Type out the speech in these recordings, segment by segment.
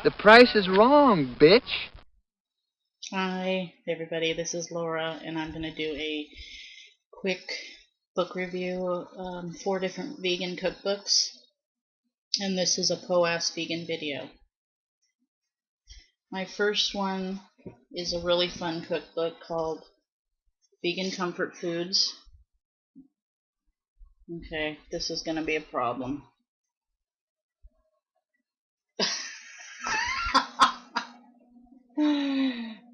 The price is wrong, bitch. Hi, everybody. This is Laura, and I'm going to do a quick book review of 4 different vegan cookbooks. And this is a POAS vegan video. My first one is a really fun cookbook called Vegan Comfort Foods. Okay, this is going to be a problem.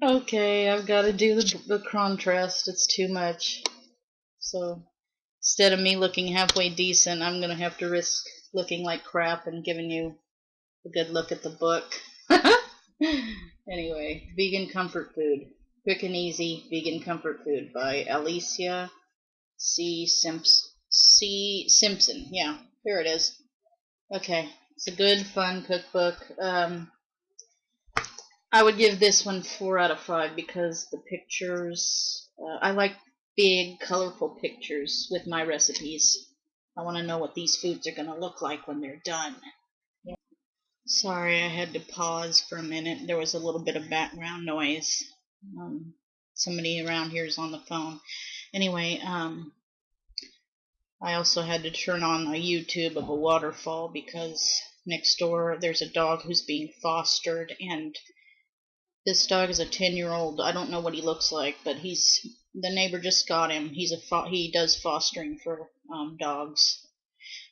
Okay, I've got to do the contrast. It's too much. So instead of me looking halfway decent, I'm going to have to risk looking like crap and giving you a good look at the book. Anyway, Vegan Comfort Food. Quick and Easy Vegan Comfort Food by Alicia Simpson. Yeah, here it is. Okay, it's a good, fun cookbook. I would give this one 4 out of 5 because the pictures, I like big, colorful pictures with my recipes. I want to know what these foods are going to look like when they're done. Yeah. Sorry, I had to pause for a minute. There was a little bit of background noise. Somebody around here is on the phone. Anyway, I also had to turn on a YouTube of a waterfall because next door there's a dog who's being fostered, and this dog is a 10-year-old. I don't know what he looks like, but the neighbor just got him. He does fostering for dogs,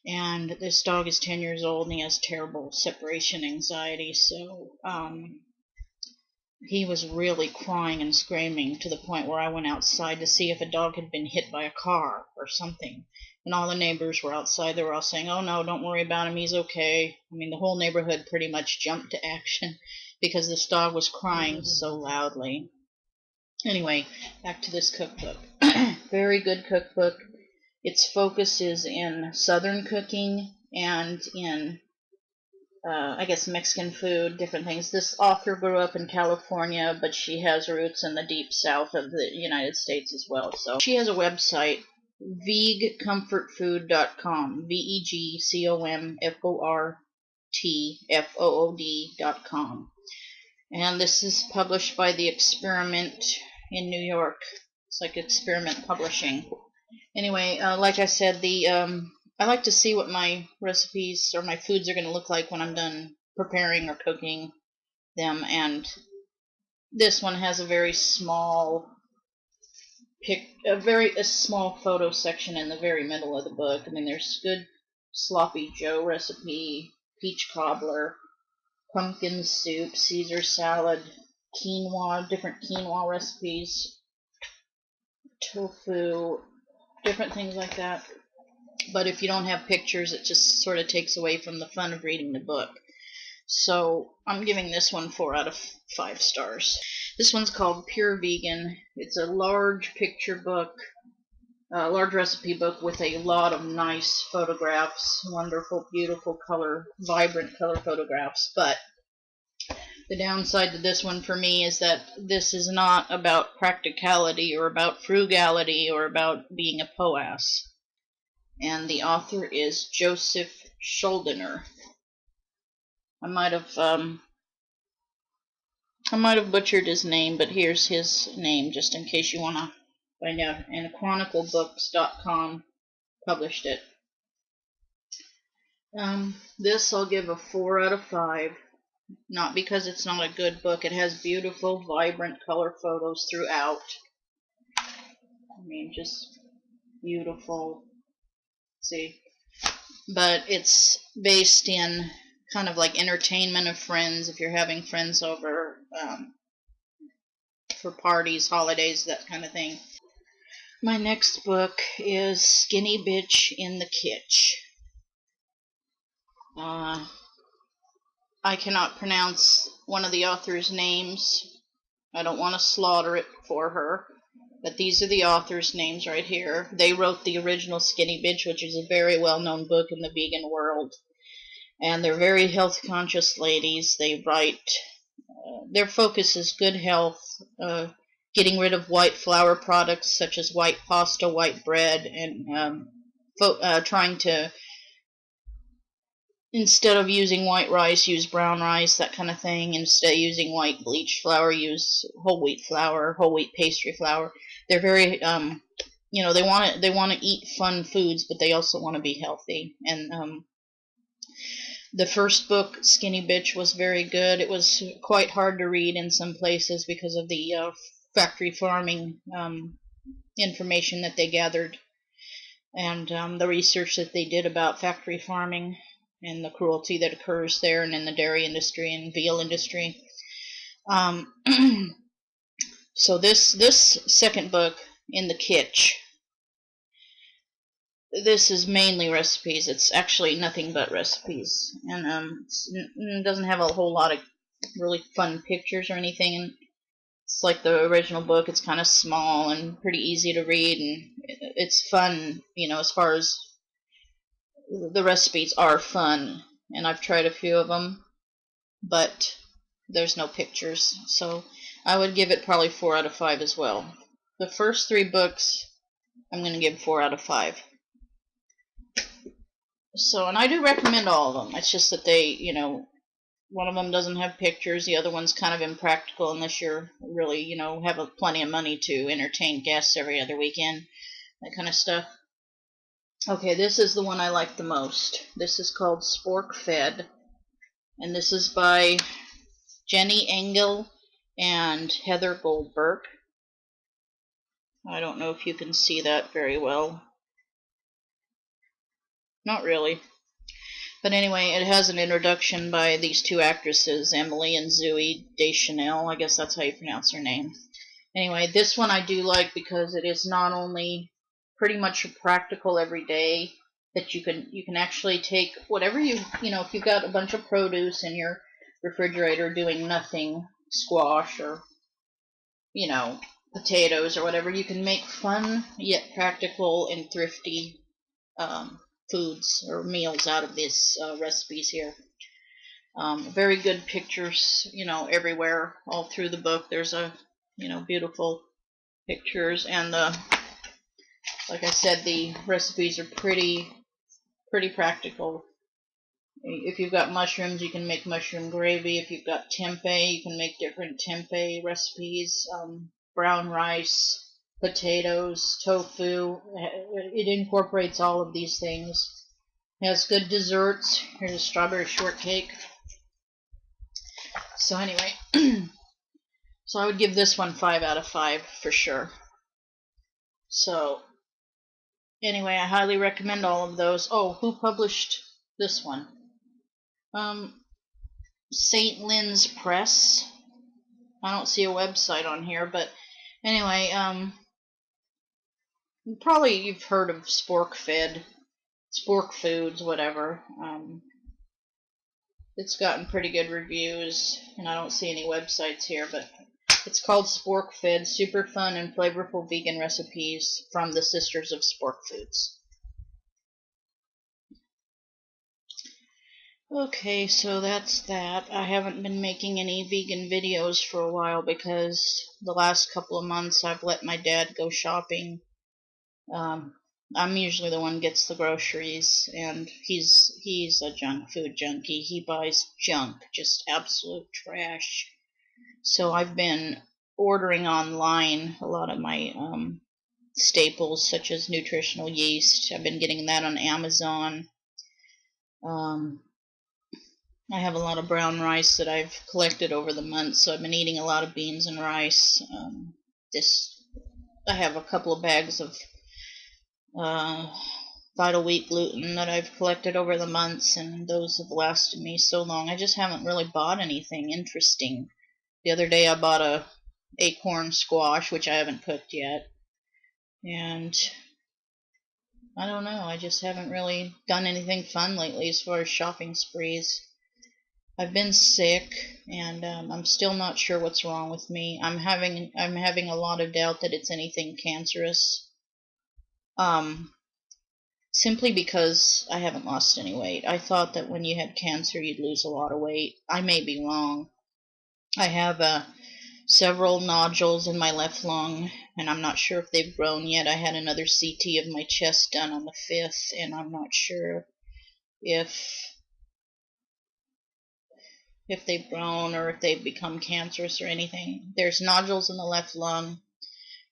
and this dog is 10 years old and he has terrible separation anxiety. So he was really crying and screaming to the point where I went outside to see if a dog had been hit by a car or something. And all the neighbors were outside. They were all saying, "Oh no, don't worry about him. He's okay." I mean, the whole neighborhood pretty much jumped to action because this dog was crying so loudly. Anyway, back to this cookbook. Very good cookbook. Its focus is in Southern cooking and in, I guess, Mexican food, different things. This author grew up in California, but she has roots in the deep south of the United States as well. So she has a website, vegcomfortfood.com, vegcomfortfood.com. And this is published by the Experiment in New York. It's like Experiment Publishing. Anyway, like I said, I like to see what my recipes or my foods are going to look like when I'm done preparing or cooking them. And this one has a very small a small photo section in the very middle of the book. I mean, there's good sloppy Joe recipe, peach cobbler, pumpkin soup, Caesar salad, quinoa, different quinoa recipes, tofu, different things like that. But if you don't have pictures, it just sort of takes away from the fun of reading the book. So I'm giving this one 4 out of 5 stars. This one's called Pure Vegan. It's a large picture book, a large recipe book with a lot of nice photographs, wonderful, beautiful color, vibrant color photographs. But the downside to this one for me is that this is not about practicality or about frugality or about being a POAS. And the author is Joseph Shuldiner. I might have butchered his name, but here's his name just in case you want to find out. And chroniclebooks.com published it. This I'll give a 4 out of 5. Not because it's not a good book. It has beautiful, vibrant color photos throughout. I mean, just beautiful. See? But it's based in kind of like entertainment of friends, if you're having friends over for parties, holidays, that kind of thing. My next book is Skinny Bitch in the Kitch. I cannot pronounce one of the author's names. I don't want to slaughter it for her. But these are the author's names right here. They wrote the original Skinny Bitch, which is a very well-known book in the vegan world. And they're very health-conscious ladies. They write, their focus is good health, getting rid of white flour products such as white pasta, white bread, and trying to instead of using white rice, use brown rice, that kind of thing. Instead of using white bleached flour, use whole wheat flour, whole wheat pastry flour. They're very, they want to eat fun foods, but they also want to be healthy. And the first book, Skinny Bitch, was very good. It was quite hard to read in some places because of the factory farming information that they gathered, and the research that they did about factory farming and the cruelty that occurs there, and in the dairy industry and veal industry. So this second book, in the Kitch, this is mainly recipes. It's actually nothing but recipes, and it doesn't have a whole lot of really fun pictures or anything. And it's like the original book. It's kind of small and pretty easy to read, and it's fun, as far as the recipes are fun. And I've tried a few of them, but there's no pictures, so I would give it probably 4 out of 5 as well. The first 3 books I'm going to give 4 out of 5. So, and I do recommend all of them. It's just that they, one of them doesn't have pictures. The other one's kind of impractical unless you're really, have plenty of money to entertain guests every other weekend, that kind of stuff. Okay, this is the one I like the most. This is called Spork-Fed, and this is by Jenny Engel and Heather Goldberg. I don't know if you can see that very well. Not really. But anyway, it has an introduction by these 2 actresses, Emily and Zooey Deschanel. I guess that's how you pronounce her name. Anyway, this one I do like because it is not only pretty much practical every day, that you can actually take whatever if you've got a bunch of produce in your refrigerator doing nothing, squash or potatoes or whatever, you can make fun yet practical and thrifty foods or meals out of these recipes here. Very good pictures, everywhere, all through the book. There's beautiful pictures, and like I said, the recipes are pretty practical. If you've got mushrooms, you can make mushroom gravy. If you've got tempeh, you can make different tempeh recipes. Brown rice, potatoes, tofu. It incorporates all of these things. It has good desserts. Here's a strawberry shortcake. So anyway, so I would give this one 5 out of 5 for sure. So anyway, I highly recommend all of those. Oh, who published this one? St. Lynn's Press. I don't see a website on here, but anyway, probably you've heard of Spork-Fed, Spork Foods, whatever. It's gotten pretty good reviews, and I don't see any websites here, but it's called Spork-Fed, super fun and flavorful vegan recipes from the Sisters of Spork Foods. Okay, so that's that. I haven't been making any vegan videos for a while because the last couple of months I've let my dad go shopping. I'm usually the one who gets the groceries, and he's a junk food junkie. He buys junk, just absolute trash. So I've been ordering online a lot of my staples, such as nutritional yeast. I've been getting that on Amazon. I have a lot of brown rice that I've collected over the months, so I've been eating a lot of beans and rice. I have a couple of bags of vital wheat gluten that I've collected over the months, and those have lasted me so long. I just haven't really bought anything interesting. The other day I bought a acorn squash, which I haven't cooked yet, and I don't know, I just haven't really done anything fun lately as far as shopping sprees. I've been sick, and I'm still not sure what's wrong with me. I'm having a lot of doubt that it's anything cancerous. Simply because I haven't lost any weight. I thought that when you had cancer you'd lose a lot of weight. I may be wrong. I have several nodules in my left lung, and I'm not sure if they've grown yet. I had another CT of my chest done on the 5th, and I'm not sure if if they've grown or if they've become cancerous or anything. There's nodules in the left lung,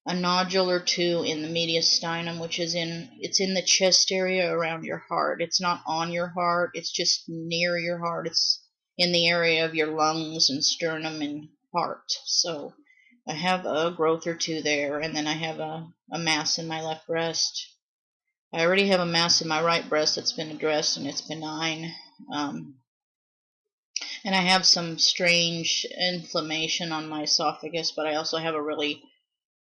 a nodule or two in the mediastinum, which is it's in the chest area around your heart. It's not on your heart, it's just near your heart. It's in the area of your lungs and sternum and heart. So I have a growth or two there, and then I have a mass in my left breast. I already have a mass in my right breast that's been addressed, and it's benign. And I have some strange inflammation on my esophagus, but I also have a really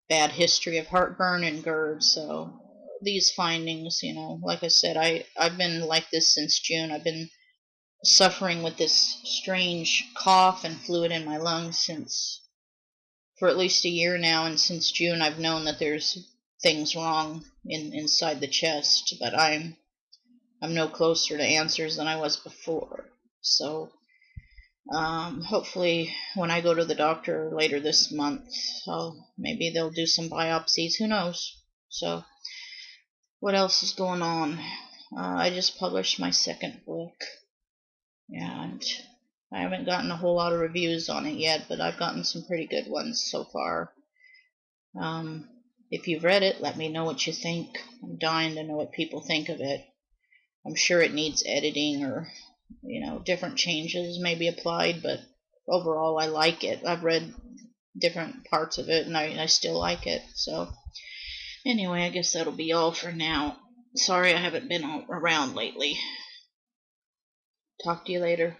bad history of heartburn and GERD. So these findings, like I said, I've been like this since June. I've been suffering with this strange cough and fluid in my lungs for at least a year now, and since June I've known that there's things wrong inside the chest, but I'm no closer to answers than I was before. So hopefully when I go to the doctor later this month, maybe they'll do some biopsies, who knows. So what else is going on? I just published my second book, and I haven't gotten a whole lot of reviews on it yet, but I've gotten some pretty good ones so far. If you've read it, let me know what you think. I'm dying to know what people think of it. I'm sure it needs editing or, different changes may be applied, but overall I like it. I've read different parts of it, and I still like it. So anyway, I guess that'll be all for now. Sorry I haven't been around lately. Talk to you later.